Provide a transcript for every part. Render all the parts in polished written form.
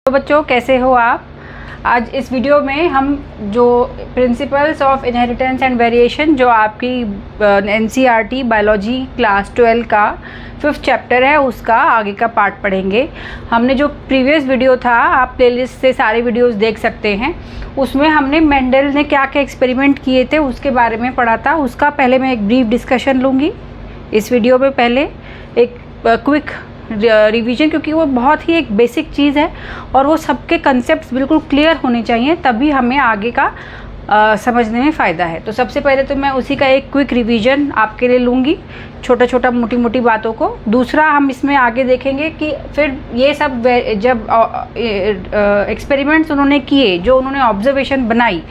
तो बच्चों कैसे हो आप। आज इस वीडियो में हम जो principles of inheritance and variation जो आपकी एनसीईआरटी बायोलॉजी क्लास 12 का 5th चैप्टर है उसका आगे का पार्ट पढ़ेंगे। हमने जो प्रीवियस वीडियो था, आप प्लेलिस्ट से सारे वीडियोस देख सकते हैं, उसमें हमने मेंडल ने क्या क्या एक्सपेरिमेंट किए थे उसके बारे में पढ़ा था। उसका पहले मैं एक ब्रीफ डिस्कशन लूँगी इस वीडियो में, पहले एक क्विक रिवीजन, क्योंकि वो बहुत ही एक बेसिक चीज़ है और वो सबके कंसेप्ट्स बिल्कुल क्लियर होने चाहिए, तभी हमें आगे का समझने में फ़ायदा है। तो सबसे पहले तो मैं उसी का एक क्विक रिवीजन आपके लिए लूँगी, छोटा छोटा मोटी मोटी बातों को। दूसरा हम इसमें आगे देखेंगे कि फिर ये सब जब एक्सपेरिमेंट्स उन्होंने किए, जो उन्होंने ऑब्जर्वेशन बनाई,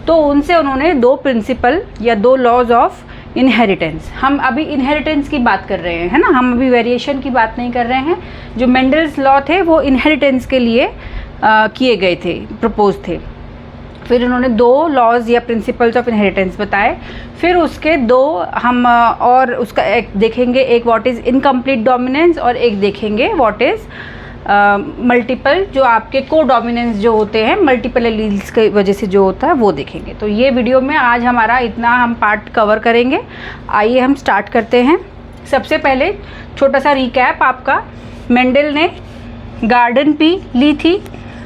तो उनसे उन्होंने 2 प्रिंसिपल या 2 लॉज ऑफ इनहेरिटेंस, हम अभी इनहेरिटेंस की बात कर रहे हैं, है ना, हम अभी वेरिएशन की बात नहीं कर रहे हैं। जो मेंडल्स लॉ थे वो इनहेरिटेंस के लिए किए गए थे, प्रपोज थे। फिर उन्होंने 2 लॉज या प्रिंसिपल्स ऑफ इनहेरिटेंस बताए। फिर उसके 2 हम और उसका एक देखेंगे, एक व्हाट इज़ इनकम्प्लीट डोमिनेंस और एक देखेंगे व्हाट इज़ मल्टीपल, जो आपके को डोमिनेंस जो होते हैं, मल्टीपल एलील्स की वजह से जो होता है वो देखेंगे। तो ये वीडियो में आज हमारा इतना हम पार्ट कवर करेंगे। आइए हम स्टार्ट करते हैं। सबसे पहले छोटा सा रिकैप आपका, मेंडल ने गार्डन पी ली थी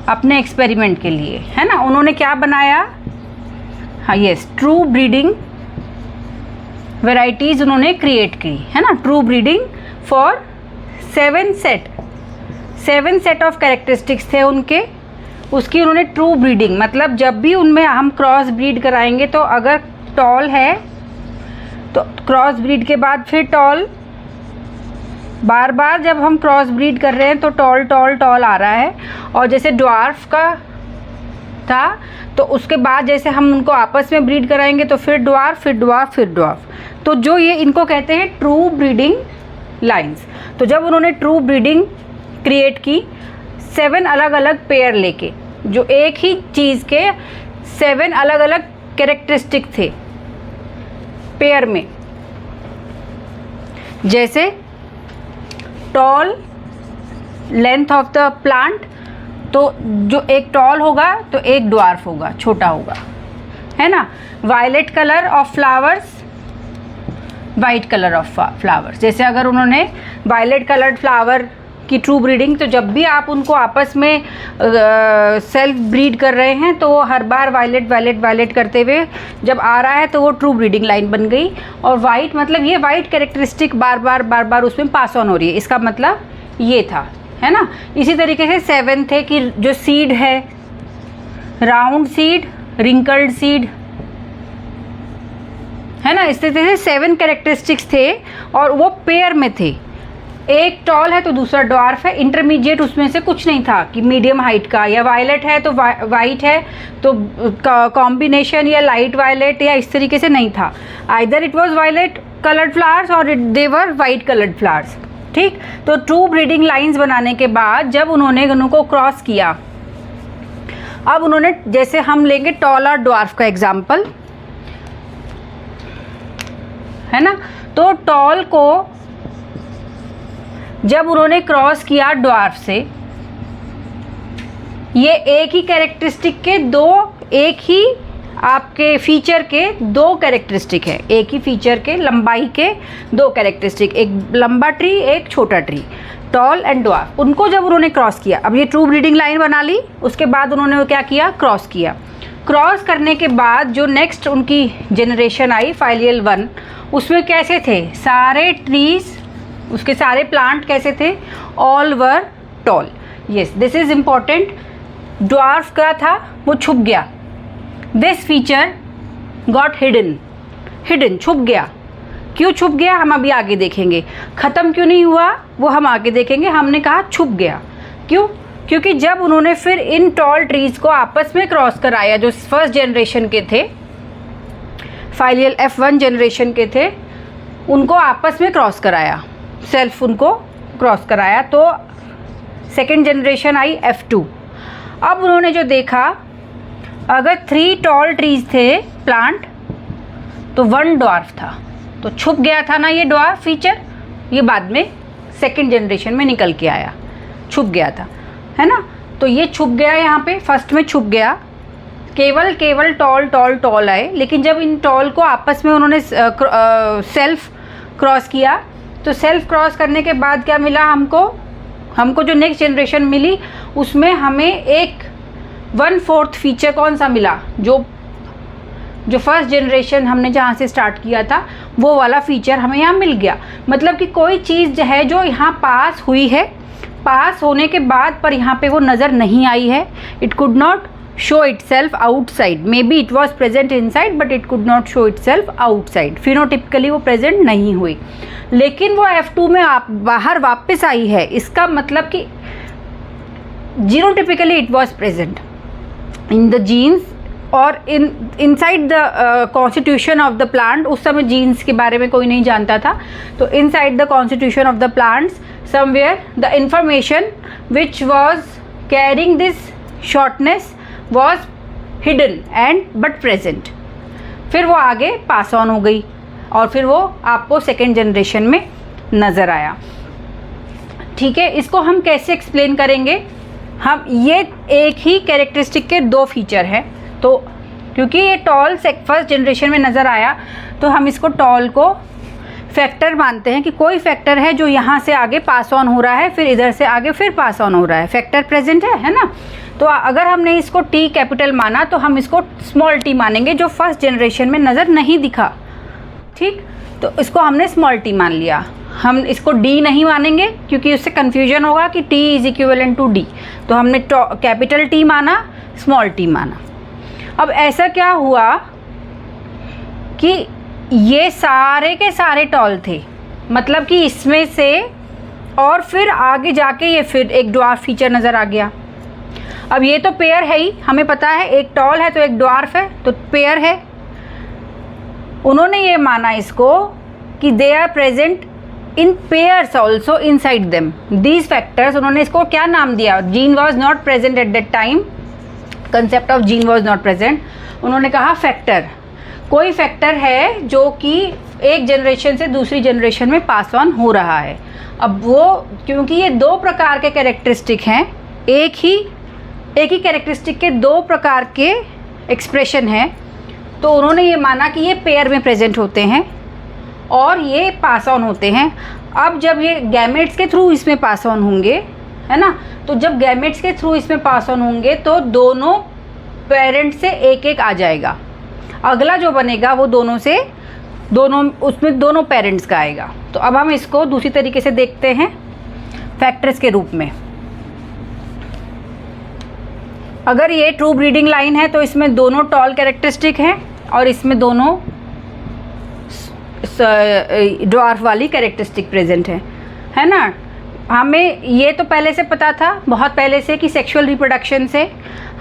अपने एक्सपेरिमेंट के लिए, है ना। उन्होंने क्या बनाया, हाँ यस, ट्रू ब्रीडिंग वेराइटीज़ उन्होंने क्रिएट की, है ना। True breeding for 7 set of characteristics थे उनके, उसकी उन्होंने ट्रू ब्रीडिंग, मतलब जब भी उनमें हम क्रॉस ब्रीड कराएंगे तो अगर टॉल है तो क्रॉस ब्रीड के बाद फिर टॉल, बार बार जब हम क्रॉस ब्रीड कर रहे हैं तो टॉल टॉल टॉल आ रहा है। और जैसे ड्वार्फ का था तो उसके बाद जैसे हम उनको आपस में ब्रीड कराएंगे तो फिर ड्वार्फ, फिर ड्वार्फ, फिर ड्वार्फ। तो जो ये इनको कहते हैं ट्रू ब्रीडिंग लाइंस। तो जब उन्होंने ट्रू ब्रीडिंग क्रिएट की 7 अलग अलग पेयर लेके, जो एक ही चीज़ के 7 अलग अलग कैरेक्टरिस्टिक थे पेयर में, जैसे tall, length of the plant, तो जो एक टॉल होगा तो एक ड्वार्फ होगा, छोटा होगा, है ना। Violet colour of flowers, white colour of flowers, जैसे अगर उन्होंने वायलेट कलर्ड फ्लावर की ट्रू ब्रीडिंग, तो जब भी आप उनको आपस में सेल्फ ब्रीड कर रहे हैं तो हर बार वायलेट वायलेट वायलेट करते हुए जब आ रहा है तो वो ट्रू ब्रीडिंग लाइन बन गई। और वाइट मतलब ये वाइट कैरेक्टरिस्टिक बार बार उसमें पास ऑन हो रही है, इसका मतलब ये था, है ना। इसी तरीके से 7 थे कि जो सीड है, राउंड सीड, रिंकल्ड सीड, है ना। इस तरीके से 7 कैरेक्टरिस्टिक्स थे और वो पेयर में थे। एक टॉल है तो दूसरा ड्वार्फ है, इंटरमीडिएट उसमें से कुछ नहीं था कि मीडियम हाइट का, या वायलेट है तो वाइट है तो कॉम्बिनेशन या लाइट वायलेट या इस तरीके से नहीं था। Either it was violet coloured flowers और they were white coloured flowers, ठीक। तो ट्रू ब्रीडिंग लाइंस बनाने के बाद जब उन्होंने उनको क्रॉस किया, अब उन्होंने, जैसे हम लेंगे टॉल और ड्वार्फ का एग्जाम्पल, है ना। तो टॉल को जब उन्होंने क्रॉस किया ड्वार्फ से, ये एक ही कैरेक्टरिस्टिक के 2, एक ही आपके फीचर के 2 कैरेक्टरिस्टिक है, एक ही फीचर के लंबाई के 2 कैरेक्टरिस्टिक, एक लंबा ट्री, एक छोटा ट्री, टॉल एंड ड्वार्फ। उनको जब उन्होंने क्रॉस किया, अब ये ट्रू ब्रीडिंग लाइन बना ली, उसके बाद उन्होंने क्या किया, क्रॉस किया। क्रॉस करने के बाद जो नेक्स्ट उनकी जनरेशन आई, फाइलियल 1, उसमें कैसे थे सारे ट्रीज, उसके सारे प्लांट कैसे थे, all were toll. Yes, this is important. Dwarf का था वो छुप गया, दिस फीचर गॉट हिडन, छुप गया। क्यों छुप गया हम अभी आगे देखेंगे, ख़त्म क्यों नहीं हुआ वो हम आगे देखेंगे। हमने कहा छुप गया क्यों, क्योंकि जब उन्होंने फिर इन टॉल ट्रीज को आपस में क्रॉस कराया, जो फर्स्ट जनरेशन के थे, फाइलियल F1 जनरेशन के थे, उनको आपस में क्रॉस कराया, सेल्फ उनको क्रॉस कराया, तो सेकेंड जनरेशन आई F2। अब उन्होंने जो देखा, अगर 3 टॉल ट्रीज थे प्लांट तो 1 ड्वार्फ था, तो छुप गया था ना ये ड्वार्फ फीचर, ये बाद में सेकेंड जनरेशन में निकल के आया, छुप गया था, है ना। तो ये छुप गया यहाँ पे, फर्स्ट में छुप गया, केवल टॉल आए। लेकिन जब इन टॉल को आपस में उन्होंने सेल्फ क्रॉस किया, तो सेल्फ क्रॉस करने के बाद क्या मिला हमको जो नेक्स्ट जनरेशन मिली उसमें हमें एक 1/4 फीचर कौन सा मिला, जो फर्स्ट जनरेशन हमने जहाँ से स्टार्ट किया था वो वाला फीचर हमें यहाँ मिल गया। मतलब कि कोई चीज़ है जो यहाँ पास हुई है, पास होने के बाद पर यहाँ पे वो नज़र नहीं आई है, it could not show itself outside, may be it was present inside but it could not show itself outside, phenotypically वो प्रेजेंट नहीं हुई, लेकिन वो F2 में बाहर वापस आई है। इसका मतलब कि genotypically it was present in the genes और inside the constitution of the plant. उस समय जीन्स के बारे में कोई नहीं जानता था, तो inside the constitution of the plants somewhere the information which was carrying this shortness was hidden and but present. फिर वो आगे पास ऑन हो गई और फिर वो आपको सेकेंड जनरेशन में नज़र आया। ठीक है, इसको हम कैसे एक्सप्लेन करेंगे? हम ये एक ही कैरेक्टरिस्टिक के 2 फीचर हैं, तो क्योंकि ये टॉल फर्स्ट जनरेशन में नज़र आया तो हम इसको टॉल को फैक्टर मानते हैं कि कोई फैक्टर है जो यहाँ से आगे पास ऑन हो रहा है, फिर इधर से आगे फिर पास ऑन हो रहा है, फैक्टर प्रेजेंट है ना। तो अगर हमने इसको टी कैपिटल माना तो हम इसको स्मॉल टी मानेंगे जो फर्स्ट जनरेशन में नज़र नहीं दिखा। ठीक, तो इसको हमने स्मॉल टी मान लिया। हम इसको डी नहीं मानेंगे क्योंकि उससे कन्फ्यूजन होगा कि T is equivalent to D, तो हमने कैपिटल टी माना, स्मॉल टी माना। अब ऐसा क्या हुआ कि ये सारे के सारे टॉल थे, मतलब कि इसमें से और फिर आगे जाके ये फिर एक ड्वार्फ फीचर नज़र आ गया। अब ये तो पेयर है ही, हमें पता है एक टॉल है तो एक ड्वार्फ है, तो पेयर है। उन्होंने ये माना इसको कि they are present in pairs also inside them these factors. उन्होंने इसको क्या नाम दिया? Gene was not present at that time, concept of gene was not present. उन्होंने कहा फैक्टर, कोई फैक्टर है जो कि एक जनरेशन से दूसरी जनरेशन में पास ऑन हो रहा है। अब वो क्योंकि ये 2 प्रकार के कैरेक्टरिस्टिक हैं, एक ही कैरेक्टरिस्टिक के 2 प्रकार के एक्सप्रेशन हैं, तो उन्होंने ये माना कि ये पेयर में प्रेजेंट होते हैं और ये पास ऑन होते हैं। अब जब ये गैमेट्स के थ्रू इसमें पास ऑन होंगे, है ना, तो जब गैमेट्स के थ्रू इसमें पास ऑन होंगे तो दोनों पेरेंट से एक आ जाएगा, अगला जो बनेगा वो उसमें दोनों पेरेंट्स का आएगा। तो अब हम इसको दूसरी तरीके से देखते हैं फैक्टर्स के रूप में। अगर ये ट्रू ब्रीडिंग लाइन है तो इसमें दोनों टॉल कैरेक्टरिस्टिक हैं और इसमें दोनों ड्वार्फ वाली कैरेक्टरिस्टिक प्रेजेंट है ना। हमें ये तो पहले से पता था, बहुत पहले से, कि सेक्सुअल रिप्रोडक्शन से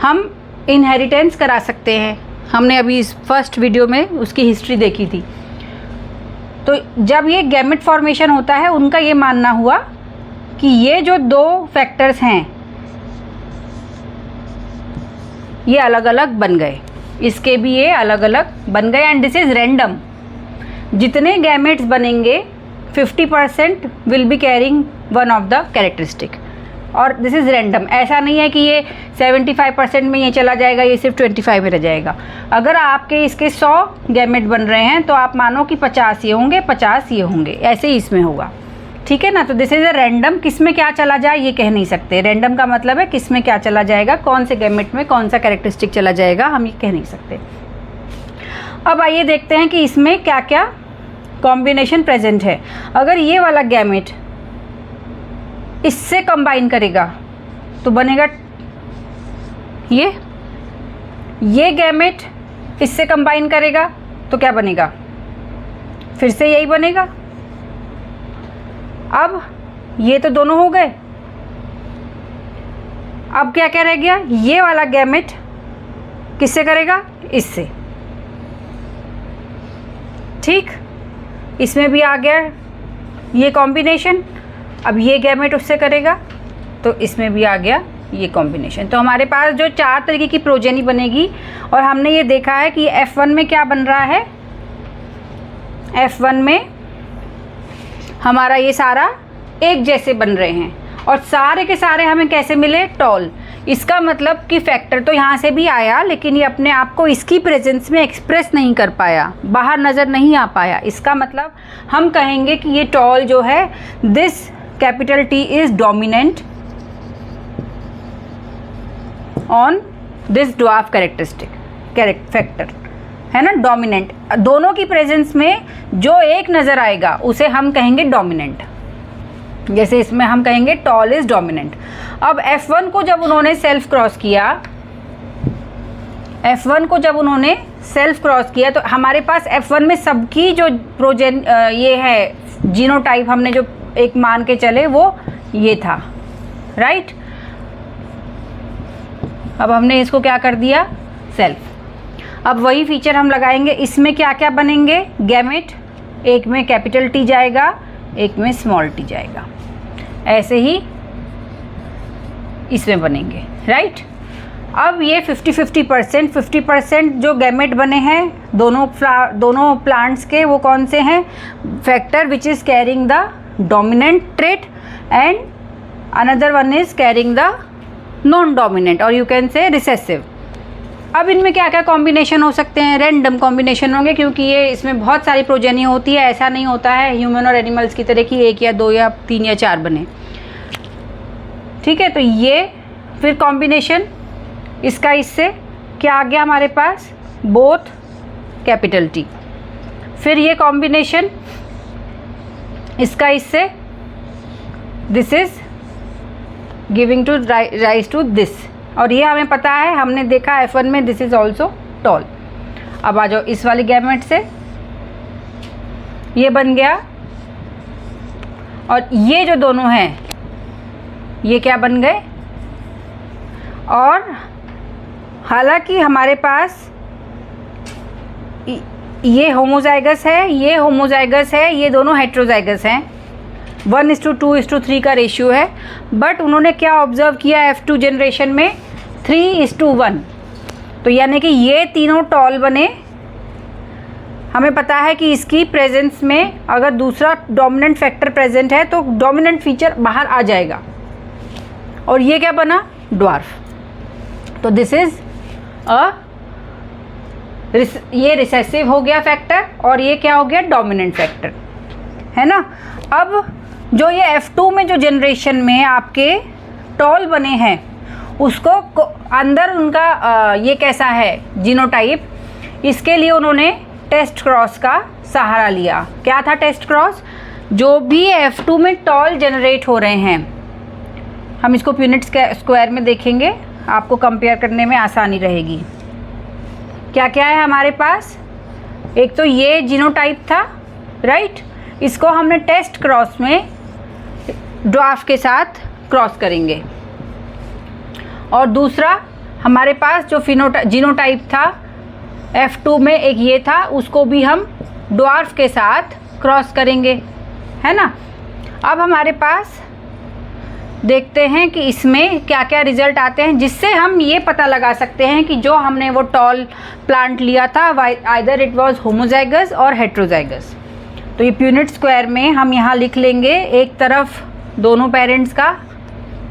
हम इनहेरिटेंस करा सकते हैं। हमने अभी इस फर्स्ट वीडियो में उसकी हिस्ट्री देखी थी। तो जब ये गैमेट फॉर्मेशन होता है, उनका ये मानना हुआ कि ये जो 2 फैक्टर्स हैं ये अलग अलग बन गए, इसके भी ये अलग अलग बन गए एंड दिस इज़ रैंडम। जितने गैमेट्स बनेंगे 50% will be carrying one of the characteristic और दिस इज़ रैंडम। ऐसा नहीं है कि ये 75% में ये चला जाएगा, ये सिर्फ 25 में रह जाएगा। अगर आपके इसके 100 गैमेट बन रहे हैं तो आप मानो कि 50 ये होंगे, 50 ये होंगे, ऐसे ही इसमें होगा। ठीक है ना। तो दिस इज़ अ रैंडम, किस में क्या चला जाए ये कह नहीं सकते। रैंडम का मतलब है किस में क्या चला जाएगा, कौन से गैमेट में कौन सा कैरेक्टरिस्टिक चला जाएगा, हम ये कह नहीं सकते। अब आइए देखते हैं कि इसमें क्या क्या कॉम्बिनेशन प्रेजेंट है। अगर ये वाला गैमेट इससे कंबाइन करेगा तो बनेगा ये गैमेट इससे कंबाइन करेगा तो क्या बनेगा, फिर से यही बनेगा। अब ये तो दोनों हो गए, अब क्या क्या रह गया, ये वाला गैमेट किससे करेगा, इससे। ठीक, इसमें भी आ गया ये कॉम्बिनेशन। अब ये गैमेट उससे करेगा तो इसमें भी आ गया ये कॉम्बिनेशन। तो हमारे पास जो 4 तरीके की प्रोजेनी बनेगी और हमने ये देखा है कि F1 में क्या बन रहा है, F1 में हमारा ये सारा एक जैसे बन रहे हैं और सारे के सारे हमें कैसे मिले, टॉल। इसका मतलब कि फैक्टर तो यहाँ से भी आया, लेकिन ये अपने आप को इसकी प्रेजेंस में एक्सप्रेस नहीं कर पाया, बाहर नज़र नहीं आ पाया। इसका मतलब हम कहेंगे कि ये टॉल जो है, this capital T is dominant on this dwarf characteristic factor, है ना, डोमिनेंट। दोनों की प्रेजेंस में जो एक नज़र आएगा उसे हम कहेंगे डोमिनेंट। जैसे इसमें हम कहेंगे टॉल इज डोमिनेंट। अब F1 को जब उन्होंने सेल्फ क्रॉस किया, F1 को जब उन्होंने सेल्फ क्रॉस किया तो हमारे पास F1 में सबकी जो ये है जीनोटाइप, हमने जो एक मान के चले वो ये था, राइट। अब हमने इसको क्या कर दिया, सेल्फ। अब वही फीचर हम लगाएंगे। इसमें क्या क्या बनेंगे, गैमेट, एक में कैपिटल T जाएगा, एक में स्मॉल t जाएगा, ऐसे ही इसमें बनेंगे, राइट। अब ये 50% जो गैमेट बने हैं दोनों प्लांट्स के, वो कौन से हैं, factor which is carrying the dominant trait and another one is carrying the non dominant, और यू कैन से रिसेसिव। अब इनमें क्या क्या कॉम्बिनेशन हो सकते हैं, रैंडम कॉम्बिनेशन होंगे, क्योंकि ये इसमें बहुत सारी प्रोजेनी होती है। ऐसा नहीं होता है ह्यूमन और एनिमल्स की तरह कि 1 या 2 या 3 या 4 बने, ठीक है। तो ये फिर कॉम्बिनेशन इसका इससे क्या आ गया हमारे पास, बोथ कैपिटल T। फिर ये कॉम्बिनेशन इसका इससे, this is giving to rise to this, और ये हमें पता है, हमने देखा F1 में, दिस इज ऑल्सो टॉल। अब आ जाओ इस वाली गैमेट से, ये बन गया, और ये जो दोनों हैं ये क्या बन गए। और हालांकि हमारे पास ये होमोजाइगस है, ये होमोजाइगस है, ये दोनों हेट्रोजाइगस हैं, 1:2:3 का रेशियो है, बट उन्होंने क्या ऑब्जर्व किया F2 जनरेशन में, 3:1। तो यानी कि ये तीनों टॉल बने। हमें पता है कि इसकी प्रेजेंस में अगर दूसरा डोमिनेंट फैक्टर प्रेजेंट है तो डोमिनेंट फीचर बाहर आ जाएगा, और ये क्या बना, ड्वार्फ। तो दिस इज ये रिसेसिव हो गया फैक्टर, और ये क्या हो गया, डोमिनेंट फैक्टर, है ना। अब जो ये F2 में जो जनरेशन में आपके टॉल बने हैं, उसको अंदर उनका ये कैसा है जीनोटाइप, इसके लिए उन्होंने टेस्ट क्रॉस का सहारा लिया। क्या था टेस्ट क्रॉस, जो भी F2 में टॉल जनरेट हो रहे हैं, हम इसको यूनिट स्क्वायर में देखेंगे, आपको कंपेयर करने में आसानी रहेगी। क्या क्या है हमारे पास, एक तो ये जीनोटाइप था, राइट, इसको हमने टेस्ट क्रॉस में ड्वार्फ के साथ क्रॉस करेंगे, और दूसरा हमारे पास जो जीनोटाइप था F2 में, एक ये था, उसको भी हम ड्वार्फ के साथ क्रॉस करेंगे, है ना। अब हमारे पास देखते हैं कि इसमें क्या क्या रिजल्ट आते हैं, जिससे हम ये पता लगा सकते हैं कि जो हमने वो टॉल प्लांट लिया था, आइदर इट वाज होमोजाइगस और हेट्रोजाइगस। तो ये यूनिट स्क्वायर में हम यहाँ लिख लेंगे, एक तरफ दोनों पेरेंट्स का,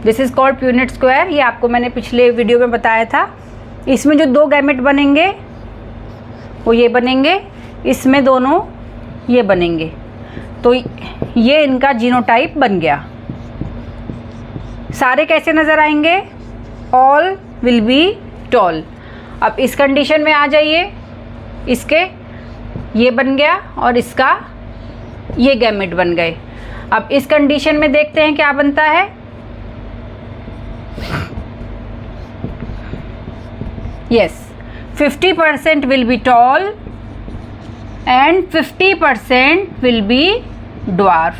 this is called unit square. ये आपको मैंने पिछले वीडियो में बताया था। इसमें जो 2 गैमेट बनेंगे वो ये बनेंगे, इसमें दोनों ये बनेंगे, तो ये इनका जीनोटाइप बन गया। सारे कैसे नज़र आएंगे, ऑल विल बी टॉल। अब इस कंडीशन में आ जाइए, इसके ये बन गया और इसका ये गैमेट बन गए। अब इस कंडीशन में देखते हैं क्या बनता है, yes, 50% will be tall and 50% will be dwarf.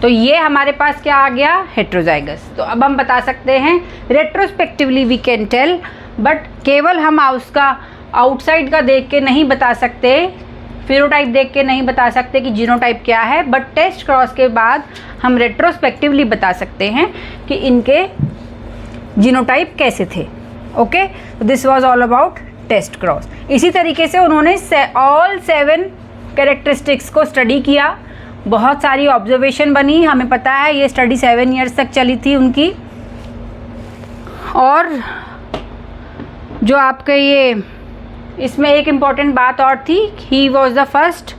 तो ये हमारे पास क्या आ गया, हेट्रोजाइगस। तो अब हम बता सकते हैं retrospectively we can tell, but केवल हम उसका आउटसाइड का देख के नहीं बता सकते, फिनोटाइप देख के नहीं बता सकते कि जीनोटाइप क्या है, बट टेस्ट क्रॉस के बाद हम रेट्रोस्पेक्टिवली बता सकते हैं कि इनके जीनोटाइप कैसे थे। Okay, this was all about test cross. इसी तरीके से उन्होंने ऑल 7 कैरेक्टरिस्टिक्स को स्टडी किया, बहुत सारी ऑब्जर्वेशन बनी। हमें पता है ये स्टडी 7 ईयर्स तक चली थी उनकी, और जो आपके ये इसमें एक इम्पॉर्टेंट बात और थी, he was the first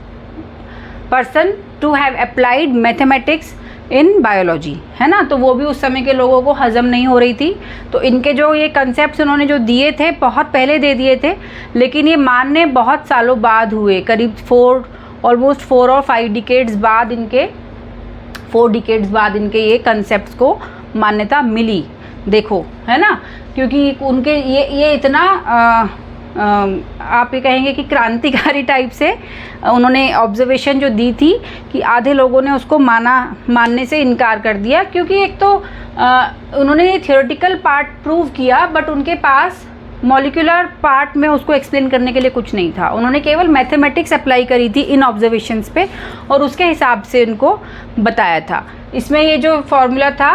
person to have applied mathematics in biology, है ना। तो वो भी उस समय के लोगों को हजम नहीं हो रही थी, तो इनके जो ये कंसेप्ट उन्होंने जो दिए थे बहुत पहले दे दिए थे, लेकिन ये मानने बहुत सालों बाद हुए, करीब ऑलमोस्ट 4 और 5 डिकेड्स बाद इनके 4 डिकेड्स बाद इनके ये कंसेप्ट्स को मान्यता मिली। देखो, है ना, क्योंकि उनके ये इतना आप ये कहेंगे कि क्रांतिकारी टाइप से उन्होंने ऑब्जर्वेशन जो दी थी कि आधे लोगों ने उसको मानने से इनकार कर दिया, क्योंकि एक तो उन्होंने ये थियोरेटिकल पार्ट प्रूव किया, बट उनके पास मॉलिक्यूलर पार्ट में उसको एक्सप्लेन करने के लिए कुछ नहीं था। उन्होंने केवल मैथमेटिक्स अप्लाई करी थी इन ऑब्जर्वेशंस पे और उसके हिसाब से इनको बताया था। इसमें ये जो फॉर्मूला था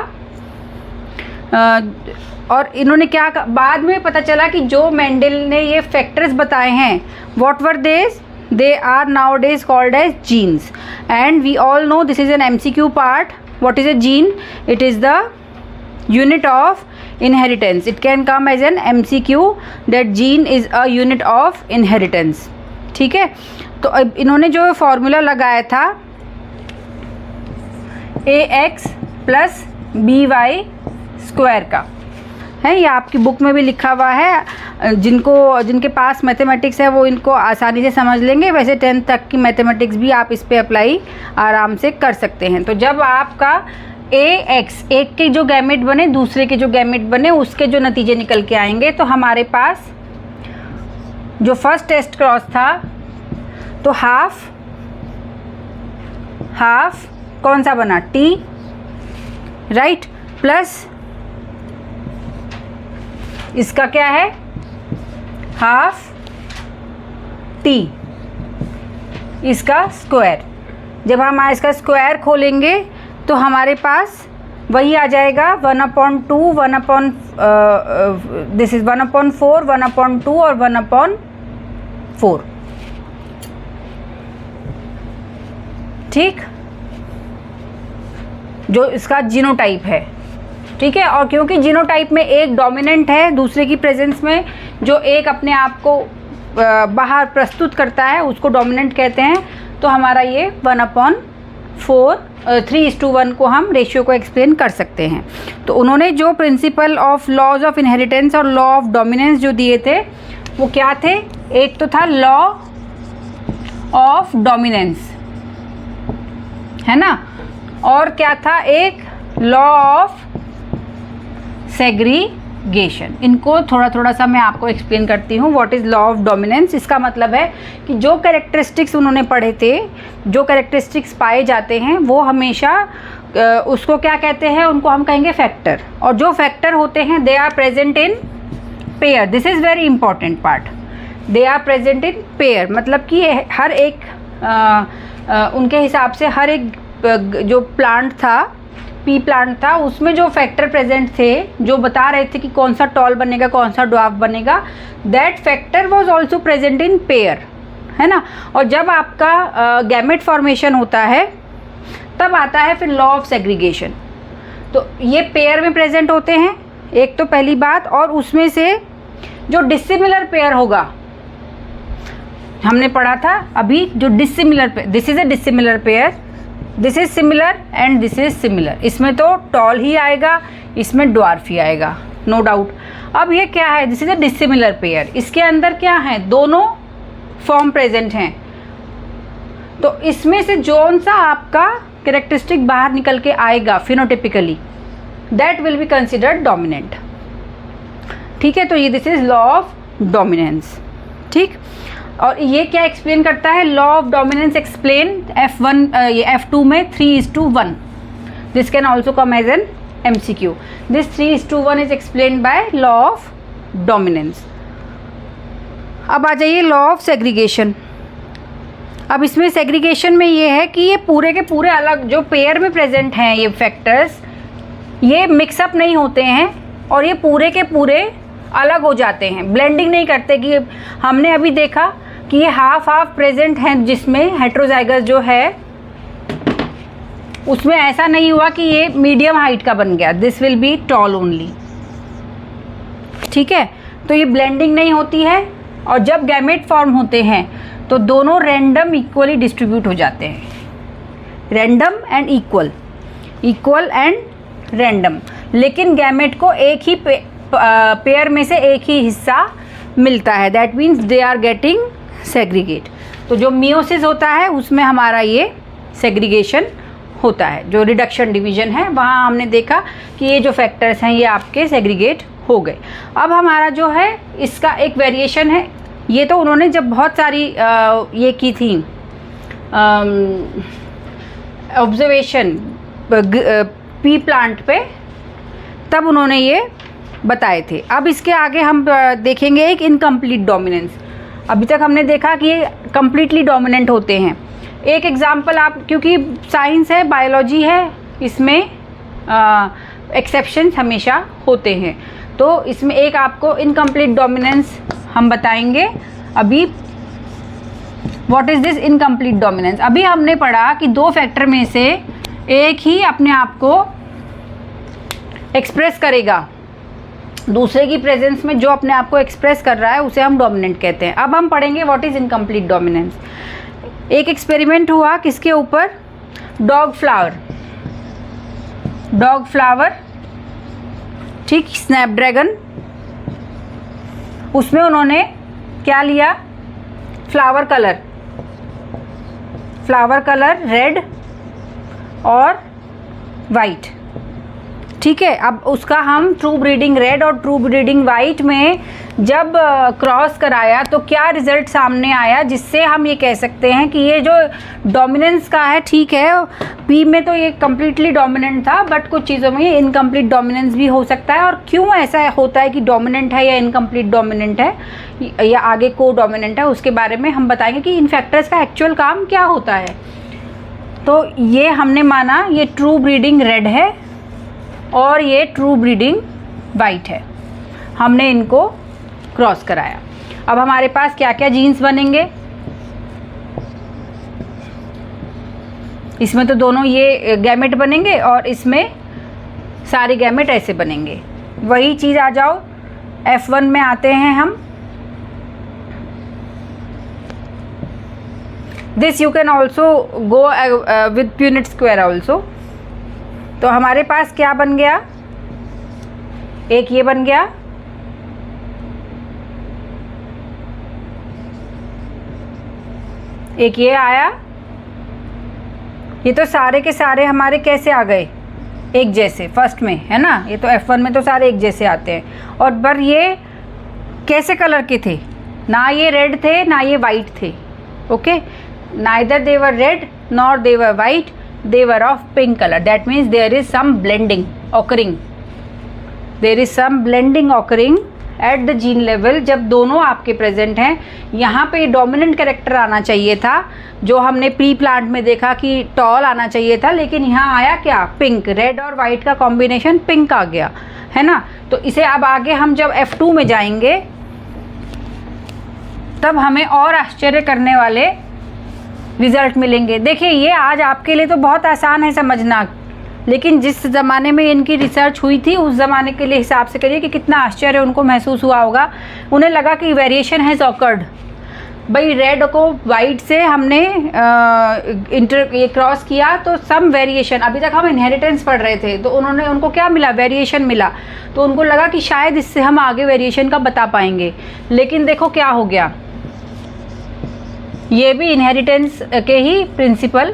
और इन्होंने क्या बाद में पता चला कि जो मेंडल ने ये फैक्टर्स बताए हैं, what were they are nowadays called as genes, and we all know this is an MCQ part. What is a gene? It is the unit of inheritance. It can come as an MCQ that gene is a unit of inheritance. ठीक है, तो अब इन्होंने जो formula लगाया था AX plus BY square का है, ये आपकी बुक में भी लिखा हुआ है। जिनके पास मैथमेटिक्स है वो इनको आसानी से समझ लेंगे। वैसे 10th तक की मैथमेटिक्स भी आप इस पे अप्लाई आराम से कर सकते हैं। तो जब आपका AX, एक के जो गैमेट बने दूसरे के जो गैमेट बने उसके जो नतीजे निकल के आएंगे, तो हमारे पास जो फर्स्ट टेस्ट क्रॉस था तो हाफ कौन सा बना? T, राइट, प्लस इसका क्या है? हाफ T, इसका स्क्वायर। जब हम इसका स्क्वायर खोलेंगे तो हमारे पास वही आ जाएगा 1/2, दिस इज 1/4, 1/2 और 1/4। ठीक, जो इसका जीनोटाइप है। ठीक है, और क्योंकि जीनोटाइप में एक डोमिनेंट है दूसरे की प्रेजेंस में, जो एक अपने आप को बाहर प्रस्तुत करता है उसको डोमिनेंट कहते हैं, तो हमारा ये 1/4 3:1 को हम रेशियो को एक्सप्लेन कर सकते हैं। तो उन्होंने जो principle of laws of inheritance और लॉ ऑफ डोमिनेंस जो दिए थे वो क्या थे? एक तो था लॉ ऑफ डोमिनेंस, है ना, और क्या था? एक लॉ ऑफ सेग्रीगेशन। इनको थोड़ा थोड़ा सा मैं आपको एक्सप्लेन करती हूँ। What is law of dominance? इसका मतलब है कि जो कैरेक्टरिस्टिक्स उन्होंने पढ़े थे, जो कैरेक्टरिस्टिक्स पाए जाते हैं वो हमेशा उसको क्या कहते हैं? उनको हम कहेंगे फैक्टर। और जो फैक्टर होते हैं they are present in pair. This is very important part. They are present in pair, मतलब कि हर एक उनके हिसाब से हर एक जो प्लांट था, पी प्लांट था, उसमें जो फैक्टर प्रेजेंट थे जो बता रहे थे कि कौन सा टॉल बनेगा कौन सा ड्वार्फ बनेगा, that factor was also present in pair, है ना। और जब आपका गैमेट फॉर्मेशन होता है तब आता है फिर लॉ ऑफ सेग्रीगेशन। तो ये पेयर में प्रेजेंट होते हैं, एक तो पहली बात। और उसमें से जो डिसिमिलर पेयर होगा, हमने पढ़ा था अभी, जो dissimilar pair, this is a dissimilar pair, this is similar and this is similar. इसमें तो टॉल ही आएगा, इसमें ड्वार्फ ही आएगा, नो डाउट। अब ये क्या है? This is a dissimilar pair. इसके अंदर क्या है? दोनों फॉर्म प्रेजेंट हैं। तो इसमें से जौन सा आपका कैरेक्टरिस्टिक बाहर निकल के आएगा phenotypically, that will be considered dominant. ठीक है, तो ये this is law of dominance. ठीक, और ये क्या एक्सप्लेन करता है? Law of dominance explain F2 में 3:1। This can also come as an MCQ। दिस 3:1 is explain by law of dominance. अब आ जाइए लॉ ऑफ सेग्रीगेशन। अब इसमें सेग्रीगेशन में ये है कि ये पूरे के पूरे अलग जो पेयर में प्रेजेंट हैं ये फैक्टर्स, ये मिक्सअप नहीं होते हैं और ये पूरे के पूरे अलग हो जाते हैं, ब्लेंडिंग नहीं करते। कि हमने अभी देखा कि ये हाफ प्रेजेंट हैं, जिसमें हेट्रोजाइगस जो है उसमें ऐसा नहीं हुआ कि ये मीडियम हाइट का बन गया, this will be toll only. ठीक है, तो ये ब्लेंडिंग नहीं होती है। और जब गैमेट फॉर्म होते हैं तो दोनों रैंडम इक्वली डिस्ट्रीब्यूट हो जाते हैं, random and equal, equal and random. लेकिन गैमेट को एक ही पेयर में से एक ही हिस्सा मिलता है, that means they are getting segregate. तो जो मियोसिस होता है उसमें हमारा ये सेग्रीगेशन होता है, जो रिडक्शन डिवीजन है वहाँ हमने देखा कि ये जो फैक्टर्स हैं ये आपके सेग्रीगेट हो गए। अब हमारा जो है इसका एक वेरिएशन है, ये तो उन्होंने जब बहुत सारी ये की थी ऑब्जर्वेशन पी प्लांट पे, तब उन्होंने ये बताए थे। अब इसके आगे हम देखेंगे एक इनकम्प्लीट डोमिनेंस। अभी तक हमने देखा कि ये कम्प्लीटली डोमिनेंट होते हैं। एक एग्जांपल आप, क्योंकि साइंस है, बायोलॉजी है, इसमें एक्सेप्शंस हमेशा होते हैं, तो इसमें एक आपको इनकम्प्लीट डोमिनेंस हम बताएंगे अभी। What is this incomplete dominance? अभी हमने पढ़ा कि दो फैक्टर में से एक ही अपने आप को एक्सप्रेस करेगा, दूसरे की प्रेजेंस में जो अपने आप को एक्सप्रेस कर रहा है उसे हम डोमिनेंट कहते हैं। अब हम पढ़ेंगे व्हाट इज़ इनकम्प्लीट डोमिनेंस। एक एक्सपेरिमेंट हुआ किसके ऊपर? डॉग फ्लावर, ठीक, स्नैपड्रैगन। उसमें उन्होंने क्या लिया? फ्लावर कलर रेड और वाइट, ठीक है। अब उसका हम ट्रू ब्रीडिंग रेड और ट्रू ब्रीडिंग वाइट में जब क्रॉस कराया तो क्या रिजल्ट सामने आया, जिससे हम ये कह सकते हैं कि ये जो डोमिनेंस का है, ठीक है, पी में तो ये कम्प्लीटली डोमिनेंट था, बट कुछ चीज़ों में ये इनकम्प्लीट डोमिनेंस भी हो सकता है। और क्यों ऐसा होता है कि डोमिनेंट है या इनकम्प्लीट डोमिनेंट है या आगे को डोमिनेंट है, उसके बारे में हम बताएंगे कि इन फैक्टर्स का एक्चुअल काम क्या होता है। तो ये हमने माना ये ट्रू ब्रीडिंग रेड है और ये ट्रू ब्रीडिंग वाइट है, हमने इनको क्रॉस कराया। अब हमारे पास क्या क्या जीन्स बनेंगे? इसमें तो दोनों ये गैमेट बनेंगे और इसमें सारे गैमेट ऐसे बनेंगे। वही चीज़ आ जाओ F1 में आते हैं हम। This you can also go with Punnett square also. तो हमारे पास क्या बन गया? एक ये बन गया, एक ये आया। ये तो सारे के सारे हमारे कैसे आ गए? एक जैसे, फर्स्ट में है ना, ये तो F1 में तो सारे एक जैसे आते हैं। और पर ये कैसे कलर के थे? ना ये रेड थे ना ये वाइट थे, okay, neither they were red nor they were white, they were of pink color. That means there is some blending occurring, there is some blending occurring at the gene level। जब दोनों आपके present हैं, यहाँ पे dominant character आना चाहिए था, जो हमने प्री प्लांट में देखा कि टॉल आना चाहिए था, लेकिन यहाँ आया क्या? पिंक। रेड और वाइट का कॉम्बिनेशन पिंक आ गया, है ना। तो इसे अब आगे हम जब F2 में जाएंगे तब हमें और आश्चर्य करने वाले रिज़ल्ट मिलेंगे। देखिए, ये आज आपके लिए तो बहुत आसान है समझना, लेकिन जिस ज़माने में इनकी रिसर्च हुई थी उस ज़माने के लिए हिसाब से करिए कि कितना आश्चर्य उनको महसूस हुआ होगा। उन्हें लगा कि वेरिएशन हैज़ ऑकर्ड। भाई रेड को वाइट से हमने ये क्रॉस किया तो सम वेरिएशन, अभी तक हम इनहेरिटेंस पढ़ रहे थे, तो उनको क्या मिला? वेरिएशन मिला। तो उनको लगा कि शायद इससे हम आगे वेरिएशन का बता पाएंगे। लेकिन देखो क्या हो गया, ये भी इनहेरिटेंस के ही प्रिंसिपल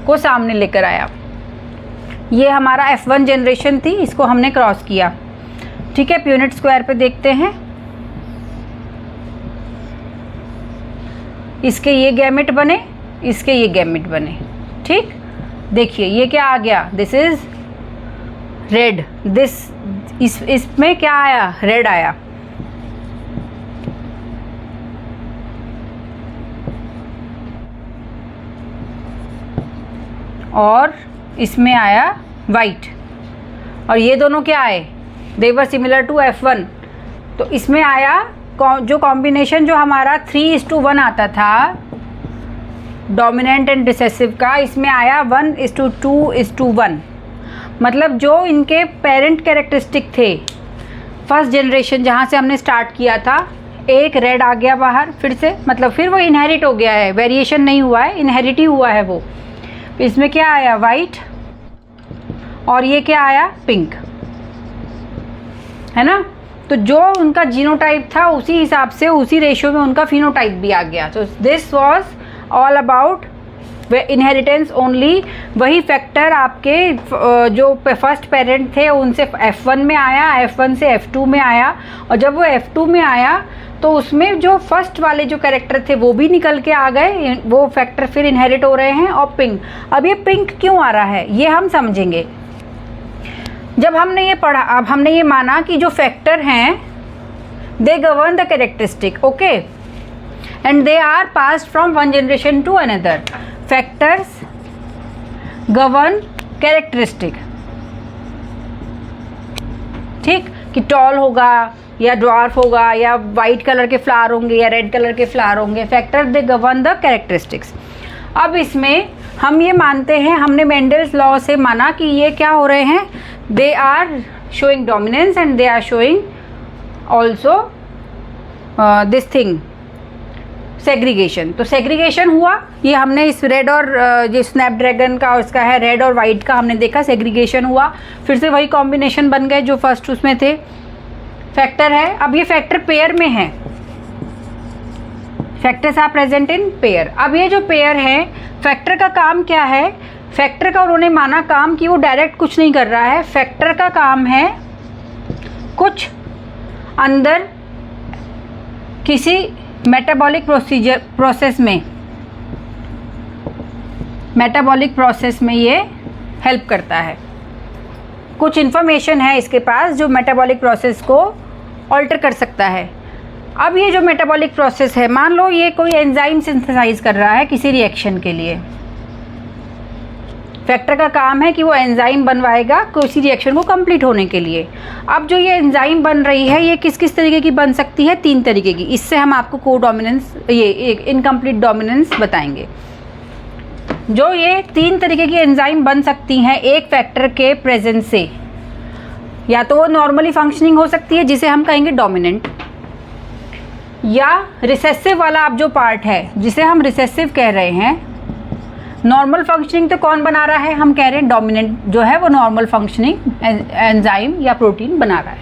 को सामने लेकर आया। ये हमारा F1 जनरेशन थी, इसको हमने क्रॉस किया, ठीक है। प्यूनिट स्क्वायर पे देखते हैं, इसके ये गैमेट बने, इसके ये गैमेट बने, ठीक। देखिए ये क्या आ गया? दिस इज रेड, इसमें क्या आया? रेड आया। और इसमें आया वाइट। और ये दोनों क्या आए? दे वर सिमिलर टू F1। तो इसमें आया जो कॉम्बिनेशन जो हमारा 3:1 आता था डोमिनेंट एंड रिसेसिव का, इसमें आया 1:2:1। मतलब जो इनके पेरेंट कैरेक्टरिस्टिक थे फर्स्ट जनरेशन जहाँ से हमने स्टार्ट किया था, एक रेड आ गया बाहर फिर से, मतलब फिर वो इनहेरिट हो गया है, वेरिएशन नहीं हुआ है, इनहेरिट ही हुआ है वो। इसमें क्या आया, वाइट, और ये क्या आया, पिंक, है ना। तो जो उनका जीनोटाइप था उसी हिसाब से, उसी रेशियो में उनका फिनोटाइप भी आ गया। तो this was all about inheritance only. वही फैक्टर आपके जो फर्स्ट पेरेंट थे उनसे F1 में आया, F1 से F2 में आया, और जब वो F2 में आया तो उसमें जो फर्स्ट वाले जो कैरेक्टर थे वो भी निकल के आ गए, वो फैक्टर फिर इनहेरिट हो रहे हैं। और पिंक, अब ये पिंक क्यों आ रहा है ये हम समझेंगे जब हमने ये पढ़ा। अब हमने ये माना कि जो फैक्टर हैं they govern the characteristic, okay, and they are passed from one generation to another. Factors govern characteristic, ठीक, कि टॉल होगा या ड्वार्फ होगा या वाइट कलर के फ्लावर होंगे या रेड कलर के फ्लावर होंगे, factor they govern the characteristics. अब इसमें हम ये मानते हैं, हमने मेंडल्स लॉ से माना कि ये क्या हो रहे हैं, they are showing dominance and they are showing also this thing segregation. तो सेग्रीगेशन हुआ, ये हमने इस रेड और जो स्नैपड्रैगन का और इसका है रेड और वाइट का हमने देखा, सेग्रीगेशन हुआ, फिर से वही कॉम्बिनेशन बन गए जो फर्स्ट उसमें थे। फैक्टर है, अब ये फैक्टर पेयर में है, factors are present in pair. अब ये जो पेयर है, फैक्टर का काम क्या है, फैक्टर का उन्होंने माना काम कि वो डायरेक्ट कुछ नहीं कर रहा है, फैक्टर का काम है कुछ अंदर किसी मेटाबॉलिक प्रोसेस में ये हेल्प करता है। कुछ इन्फॉर्मेशन है इसके पास जो मेटाबॉलिक प्रोसेस को ऑल्टर कर सकता है। अब ये जो मेटाबॉलिक प्रोसेस है, मान लो ये कोई एंजाइम सिंथेसाइज कर रहा है किसी रिएक्शन के लिए, फैक्टर का काम है कि वो एंजाइम बनवाएगा किसी रिएक्शन को कंप्लीट होने के लिए। अब जो ये एंजाइम बन रही है ये किस किस तरीके की बन सकती है, 3 तरीके की। इससे हम आपको को डोमिनेंस, ये एक इनकम्प्लीट डोमिनेंस बताएंगे। जो ये 3 तरीके की एंजाइम बन सकती हैं एक फैक्टर के प्रेजेंस से, या तो वो नॉर्मली फंक्शनिंग हो सकती है जिसे हम कहेंगे डोमिनेंट, या रिसेसिव वाला अब जो पार्ट है जिसे हम रिसेसिव कह रहे हैं। नॉर्मल फंक्शनिंग तो कौन बना रहा है, हम कह रहे हैं डोमिनेंट जो है वो नॉर्मल फंक्शनिंग एंजाइम या प्रोटीन बना रहा है।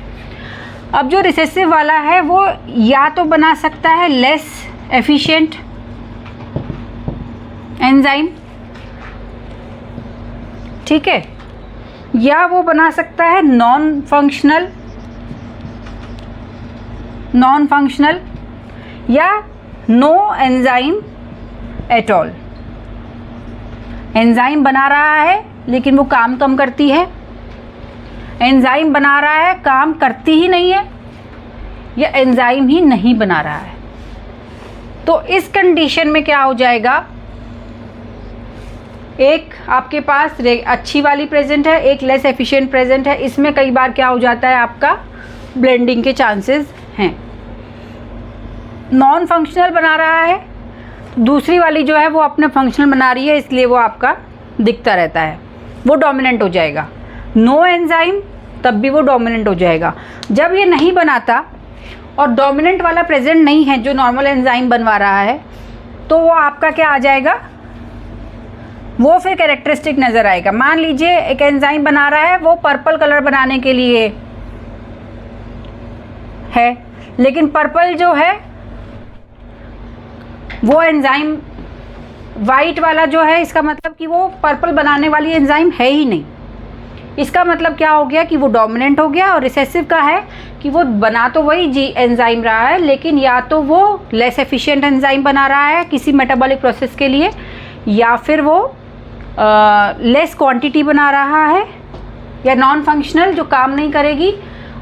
अब जो रिसेसिव वाला है वो या तो बना सकता है लेस एफिशिएंट एंजाइम, ठीक है, या वो बना सकता है नॉन फंक्शनल या no enzyme at all. Enzyme बना रहा है लेकिन वो काम कम करती है, एंजाइम बना रहा है काम करती ही नहीं है, या एंजाइम ही नहीं बना रहा है। तो इस कंडीशन में क्या हो जाएगा, एक आपके पास अच्छी वाली प्रेजेंट है, एक लेस एफिशिएंट प्रेजेंट है। इसमें कई बार क्या हो जाता है, आपका ब्लेंडिंग के चांसेस हैं। नॉन फंक्शनल बना रहा है, दूसरी वाली जो है वो अपने फंक्शनल बना रही है, इसलिए वो आपका दिखता रहता है, वो डोमिनेंट हो जाएगा। नो एंजाइम, तब भी वो डोमिनेंट हो जाएगा। जब ये नहीं बनाता और डोमिनेंट वाला प्रेजेंट नहीं है जो नॉर्मल एंजाइम बनवा रहा है, तो वो आपका क्या आ जाएगा, वो फिर कैरेक्टरिस्टिक नज़र आएगा। मान लीजिए एक एंजाइम बना रहा है, वो पर्पल कलर बनाने के लिए है, लेकिन पर्पल जो है वो एंजाइम वाइट वाला जो है, इसका मतलब कि वो पर्पल बनाने वाली एंजाइम है ही नहीं। इसका मतलब क्या हो गया कि वो डोमिनेंट हो गया। और रिसेसिव का है कि वो बना तो वही जी एंजाइम रहा है, लेकिन या तो वो लेस एफिशिएंट एंजाइम बना रहा है किसी मेटाबॉलिक प्रोसेस के लिए, या फिर वो लेस क्वांटिटी बना रहा है, या नॉन फंक्शनल जो काम नहीं करेगी,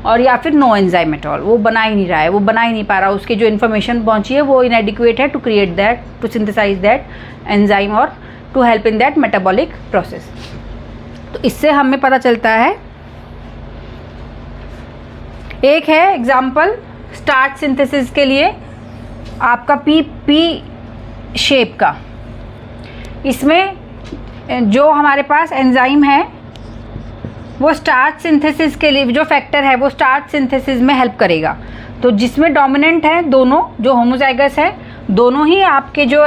और या फिर नो एंजाइम एट ऑल, वो बना ही नहीं रहा है, वो बना ही नहीं पा रहा, उसकी जो इन्फॉर्मेशन पहुंची है वो इनएडिक्वेट है to create that, to synthesize that enzyme और to help in that metabolic process. तो इससे हमें पता चलता है, एक है एग्जाम्पल स्टार्च सिंथेसिस के लिए आपका पी शेप का। इसमें जो हमारे पास एंजाइम है वो स्टार्च सिंथेसिस के लिए जो फैक्टर है वो स्टार्च सिंथेसिस में हेल्प करेगा। तो जिसमें डोमिनेंट है दोनों, जो होमोजाइगस है, दोनों ही आपके जो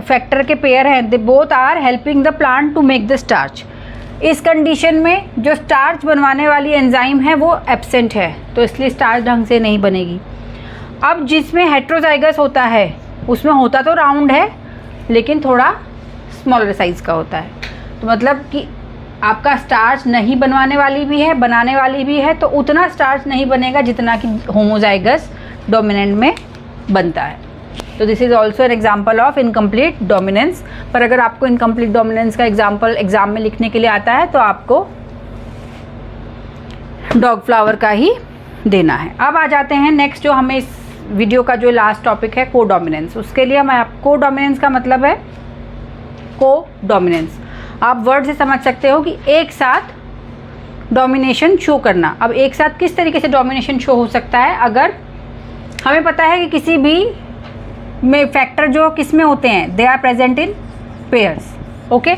फैक्टर के पेयर हैं, they both are helping the plant to make the starch. इस कंडीशन में जो स्टार्च बनवाने वाली एंजाइम है वो एब्सेंट है, तो इसलिए स्टार्च ढंग से नहीं बनेगी। अब जिसमें हेट्रोजाइगस होता है उसमें होता तो राउंड है लेकिन थोड़ा स्मॉलर साइज़ का होता है, तो मतलब कि आपका स्टार्च नहीं बनवाने वाली भी है, बनाने वाली भी है, तो उतना स्टार्च नहीं बनेगा जितना कि होमोजाइगस डोमिनेंट में बनता है। तो this is also an example of incomplete dominance. पर अगर आपको इनकम्प्लीट डोमिनेंस का एग्जाम्पल एग्जाम में लिखने के लिए आता है तो आपको डॉग फ्लावर का ही देना है। अब आ जाते हैं नेक्स्ट, जो हमें इस वीडियो का जो लास्ट टॉपिक है, को डोमिनेंस। उसके लिए मैं को डोमिनेंस का मतलब है को डोमिनेंस, आप वर्ड से समझ सकते हो कि एक साथ डोमिनेशन शो करना। अब एक साथ किस तरीके से डोमिनेशन शो हो सकता है? अगर हमें पता है कि किसी भी में फैक्टर जो किस में होते हैं, they are present in pairs. Okay,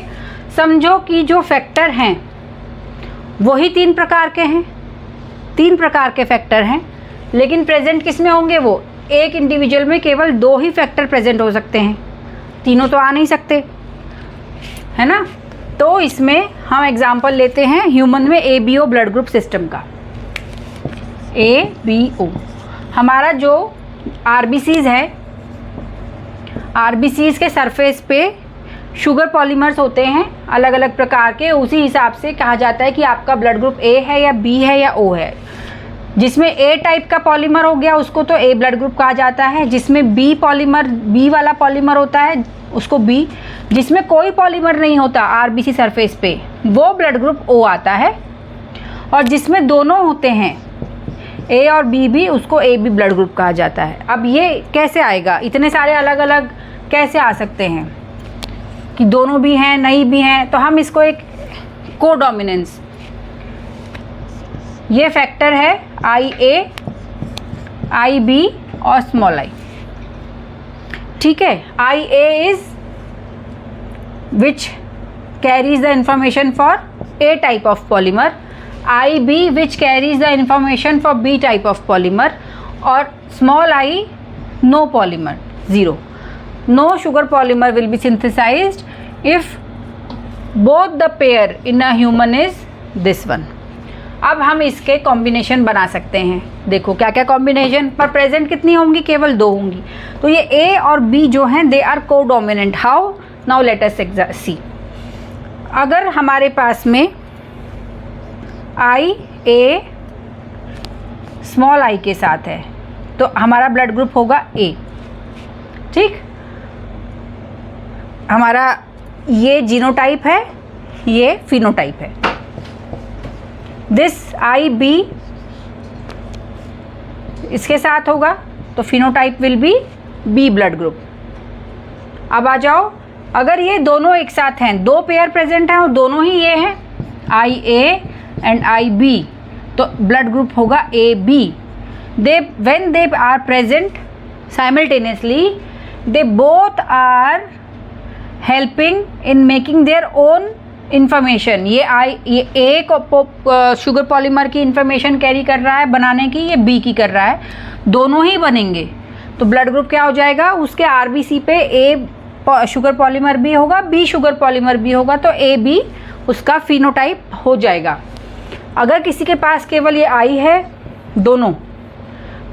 समझो कि जो फैक्टर हैं वही 3 प्रकार के हैं, 3 प्रकार के फैक्टर हैं, लेकिन प्रेजेंट किस में होंगे? वो एक इंडिविजुअल में केवल 2 ही फैक्टर प्रेजेंट हो सकते हैं, तीनों तो आ नहीं सकते, है ना। तो इसमें हम एग्जांपल लेते हैं ह्यूमन में ABO ब्लड ग्रुप सिस्टम का। ABO हमारा जो RBCs है, RBCs के सरफेस पे शुगर पॉलीमर्स होते हैं अलग अलग प्रकार के, उसी हिसाब से कहा जाता है कि आपका ब्लड ग्रुप A है या B है या O है। जिसमें A टाइप का पॉलीमर हो गया उसको तो A ब्लड ग्रुप कहा जाता है, जिसमें B वाला पॉलीमर होता है उसको B, जिसमें कोई पॉलीमर नहीं होता RBC सरफेस पे वो ब्लड ग्रुप O आता है, और जिसमें दोनों होते हैं A और B भी, उसको AB ब्लड ग्रुप कहा जाता है। अब ये कैसे आएगा? इतने सारे अलग अलग कैसे आ सकते हैं कि दोनों भी हैं नहीं भी हैं? तो हम इसको एक को डोमिनेंस, ये फैक्टर है IA, IB और स्मॉल i, ठीक है। IA is which carries the information for A type of polymer, IB which carries the information for B type of polymer, और small I no polymer, 0. No sugar polymer will be synthesized if both the pair in a human is this one. अब हम इसके combination बना सकते हैं। देखो क्या क्या कॉम्बिनेशन, पर प्रेजेंट कितनी होंगी? केवल 2 होंगी। तो ये A और B जो हैं they are codominant. How? Now let us see. अगर हमारे पास में IA स्मॉल i के साथ है तो हमारा ब्लड ग्रुप होगा A, ठीक। हमारा ये जीनोटाइप है, ये फिनोटाइप है। दिस IB इसके साथ होगा तो phenotype will be B blood group. अब आ जाओ, अगर ये दोनों एक साथ हैं, 2 पेयर प्रेजेंट हैं और दोनों ही ये हैं IA एंड IB, तो ब्लड ग्रुप होगा AB। When they are present simultaneously, they both are helping in making their own information। ये A को शुगर पॉलीमर की इंफॉर्मेशन कैरी कर रहा है बनाने की, ये B की कर रहा है, दोनों ही बनेंगे तो ब्लड ग्रुप क्या हो जाएगा? उसके RBC पे A शुगर पॉलीमर भी होगा, B शुगर पॉलीमर भी होगा, तो AB उसका फिनोटाइप हो जाएगा। अगर किसी के पास केवल ये I है दोनों,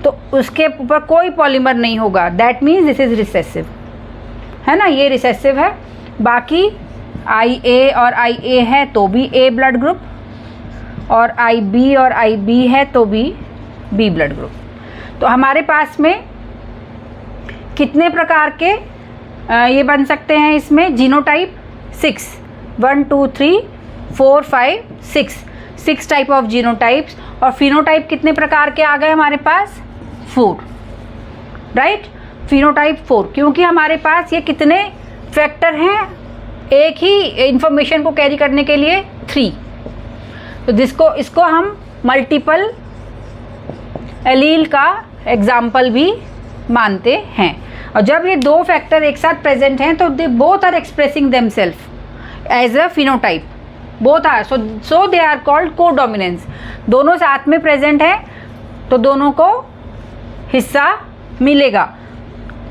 तो उसके ऊपर कोई पॉलीमर नहीं होगा, that means this is recessive, है ना, ये रिसेसिव है। बाकी IA और IA है तो भी A ब्लड ग्रुप, और IB और IB है तो भी B ब्लड ग्रुप। तो हमारे पास में कितने प्रकार के ये बन सकते हैं? इसमें जीनोटाइप 6, 1 2 3 4 5 6 टाइप ऑफ जीनोटाइप्स, और फिनोटाइप कितने प्रकार के आ गए हमारे पास? 4, राइट। फिनोटाइप 4, क्योंकि हमारे पास ये कितने फैक्टर हैं एक ही इंफॉर्मेशन को कैरी करने के लिए? 3। तो इसको हम मल्टीपल एलील का एग्जाम्पल भी मानते हैं। और जब ये 2 फैक्टर एक साथ प्रेजेंट हैं तो they both are expressing themself as a phenotype, both are, so they are called codominance. दोनों साथ में प्रेजेंट है तो दोनों को हिस्सा मिलेगा,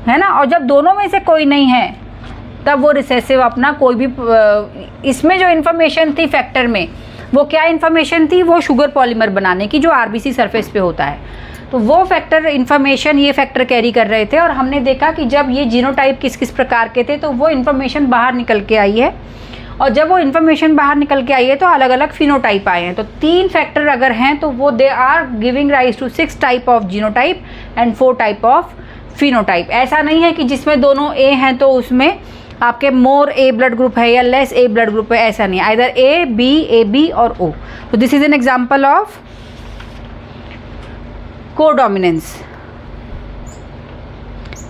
है ना। और जब दोनों में से कोई नहीं है तब वो रिसेसिव अपना कोई भी, इसमें जो इन्फॉर्मेशन थी फैक्टर में, वो क्या इन्फॉर्मेशन थी, वो शुगर पॉलीमर बनाने की जो आरबीसी सरफेस पे होता है, तो वो फैक्टर इन्फॉर्मेशन ये फैक्टर कैरी कर रहे थे। और हमने देखा कि जब ये जीनोटाइप किस किस प्रकार के थे तो वो इन्फॉर्मेशन बाहर निकल के आई है, और जब वो इन्फॉर्मेशन बाहर निकल के आई है तो अलग अलग फिनोटाइप आए हैं। तो 3 फैक्टर अगर हैं तो वो they are giving rise to 6 type of genotype and 4 type of phenotype. ऐसा नहीं है कि जिसमें दोनों ए हैं तो उसमें आपके मोर ए ब्लड ग्रुप है या लेस ए ब्लड ग्रुप है, ऐसा नहीं है। आइदर ए बी और ओ। तो this is an example of codominance.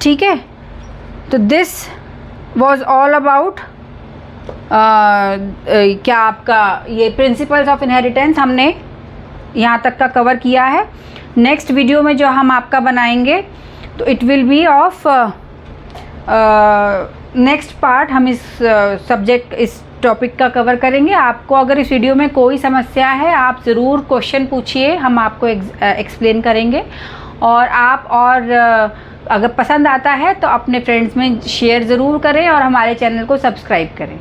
ठीक है, तो दिस वॉज ऑल अबाउट क्या आपका ये प्रिंसिपल्स ऑफ इनहेरिटेंस हमने यहाँ तक का कवर किया है। नेक्स्ट वीडियो में जो हम आपका बनाएंगे तो it will be of next part, हम इस सब्जेक्ट इस टॉपिक का कवर करेंगे। आपको अगर इस वीडियो में कोई समस्या है आप ज़रूर क्वेश्चन पूछिए, हम आपको एक्सप्लेन करेंगे। और आप अगर पसंद आता है तो अपने फ्रेंड्स में शेयर ज़रूर करें और हमारे चैनल को सब्सक्राइब करें।